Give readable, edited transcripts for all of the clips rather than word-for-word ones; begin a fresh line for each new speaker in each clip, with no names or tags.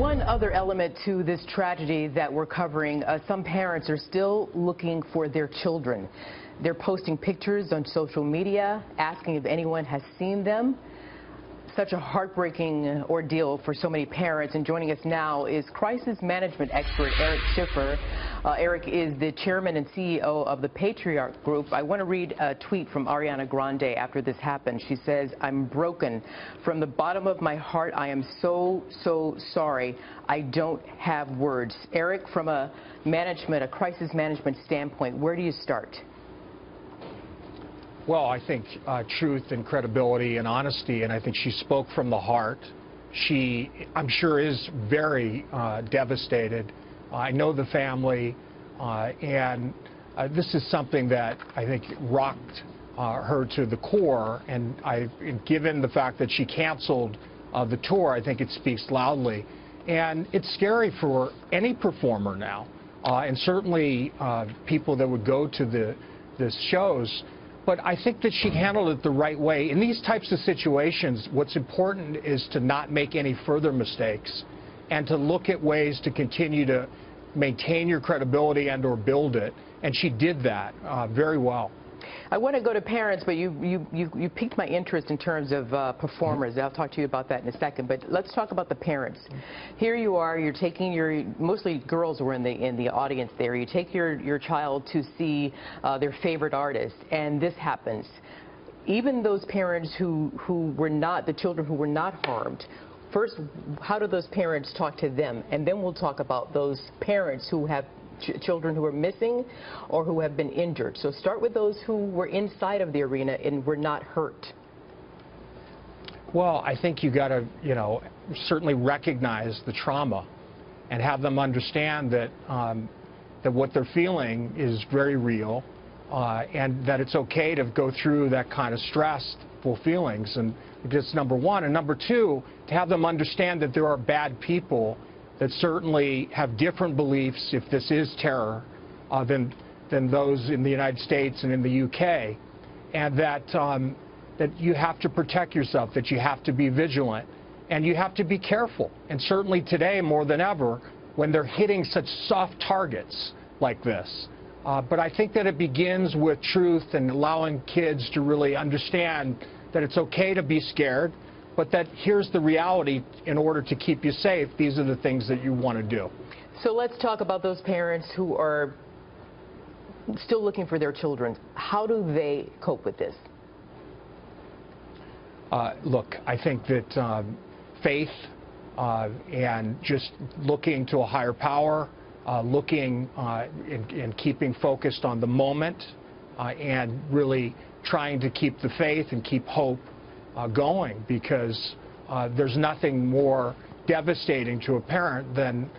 One other element to this tragedy that we're covering, some parents are still looking for their children. They're posting pictures on social media, asking if anyone has seen them. Such a heartbreaking ordeal for so many parents. And joining us now is crisis management expert Eric Schiffer. Eric is the chairman and CEO of the Patriarch Group. I want to read a tweet from Ariana Grande after this happened. She says, "I'm broken. From the bottom of my heart, I am so sorry. I don't have words." Eric, from a crisis management standpoint, where do you start?
Well, I think truth and credibility and honesty, and I think she spoke from the heart. She, I'm sure, is very devastated. I know the family, and this is something that I think rocked her to the core, and given the fact that she canceled the tour, I think it speaks loudly. And it's scary for any performer now, and certainly people that would go to the shows. But I think that she handled it the right way. In these types of situations, what's important is to not make any further mistakes and to look at ways to continue to maintain your credibility and or build it. And she did that very well.
I want to go to parents, but you piqued my interest in terms of performers. I'll talk to you about that in a second. But let's talk about the parents. Here you are. You're taking mostly girls were in the audience there. You take your child to see their favorite artist, and this happens. Even those parents who were not, the children who were not harmed. First, how do those parents talk to them? And then we'll talk about those parents who have children who are missing or who have been injured. So start with those who were inside of the arena and were not hurt.
Well, I think you got to, certainly recognize the trauma and have them understand that that what they're feeling is very real, and that it's okay to go through that kind of stressful feelings. And that's number one. And number two, to have them understand that there are bad people that certainly have different beliefs, if this is terror, than those in the United States and in the UK, and that you have to protect yourself, that you have to be vigilant, and you have to be careful. And certainly today, more than ever, when they're hitting such soft targets like this. But I think that it begins with truth and allowing kids to really understand that it's okay to be scared, but that here's the reality. In order to keep you safe, these are the things that you want to do.
So let's talk about those parents who are still looking for their children. How do they cope with this?
Look, I think that faith and just looking to a higher power, looking and keeping focused on the moment, and really trying to keep the faith and keep hope going, because there's nothing more devastating to a parent than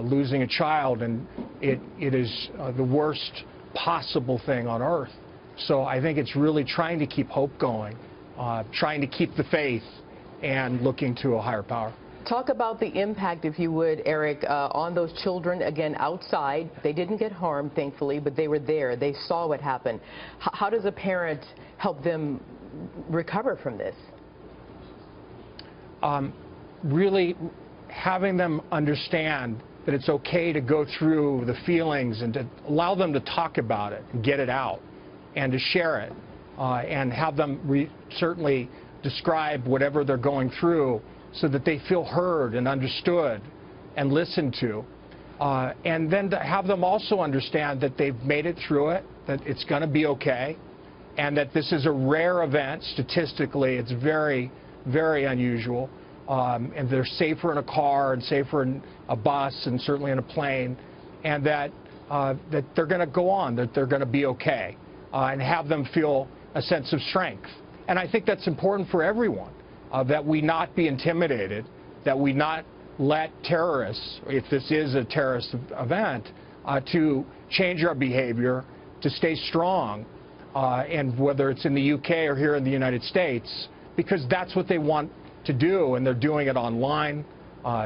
losing a child, and it is the worst possible thing on earth. So I think it's really trying to keep hope going, trying to keep the faith, and looking to a higher power.
Talk about the impact, if you would, Eric, on those children, again, outside. They didn't get harmed, thankfully, but they were there. They saw what happened. How does a parent help them recover from this?
Really having them understand that it's okay to go through the feelings and to allow them to talk about it and get it out and to share it, and have them certainly describe whatever they're going through so that they feel heard and understood and listened to, and then to have them also understand that they've made it through it, that it's going to be okay, and that this is a rare event. Statistically, it's very, very unusual, and they're safer in a car and safer in a bus and certainly in a plane, and that they're going to go on, that they're going to be okay, and have them feel a sense of strength. And I think that's important for everyone, that we not be intimidated, that we not let terrorists, if this is a terrorist event, to change our behavior, to stay strong, and whether it's in the UK or here in the United States, because that's what they want to do, and they're doing it online,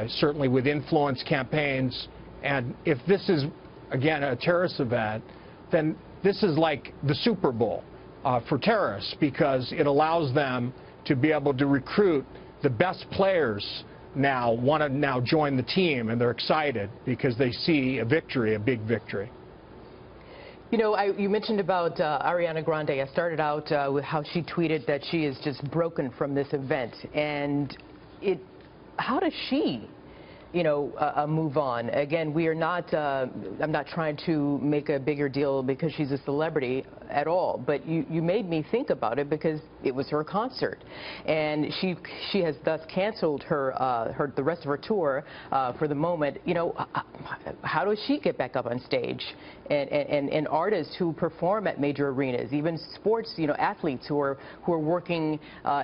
certainly with influence campaigns. And if this is, again, a terrorist event, then this is like the Super Bowl for terrorists, because it allows them to be able to recruit the best players now want to now join the team, and they're excited because they see a victory, a big victory.
You know, you mentioned about Ariana Grande. I started out with how she tweeted that she is just broken from this event. And how does she, you know, move on? Again, we are not, I'm not trying to make a bigger deal because she's a celebrity at all, but you made me think about it because it was her concert. And she has thus canceled the rest of her tour for the moment. You know, how does she get back up on stage? And artists who perform at major arenas, even sports, you know, athletes who are working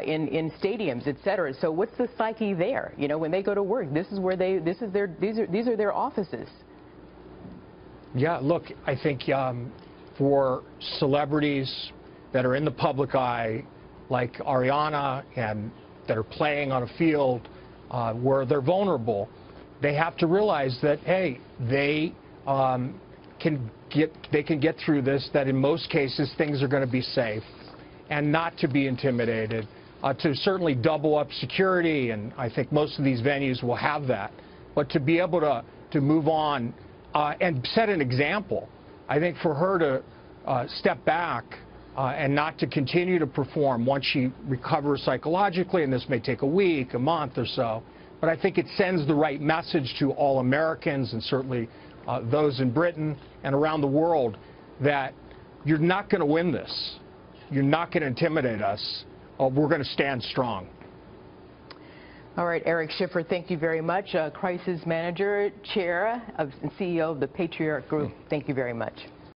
in stadiums, et cetera. So what's the psyche there? You know, when they go to work, these are their offices.
Yeah, look, I think for celebrities that are in the public eye, like Ariana, and that are playing on a field where they're vulnerable, they have to realize that, hey, they can get through this, that in most cases things are going to be safe, and not to be intimidated, to certainly double up security, and I think most of these venues will have that, but to be able to move on and set an example. I think for her to step back and not to continue to perform once she recovers psychologically, and this may take a week, a month or so, but I think it sends the right message to all Americans, and certainly those in Britain and around the world, that you're not going to win this. You're not going to intimidate us. We're going to stand strong.
All right, Eric Schiffer, thank you very much. Crisis Manager, Chair and CEO of the Patriarch Group. Thank you very much.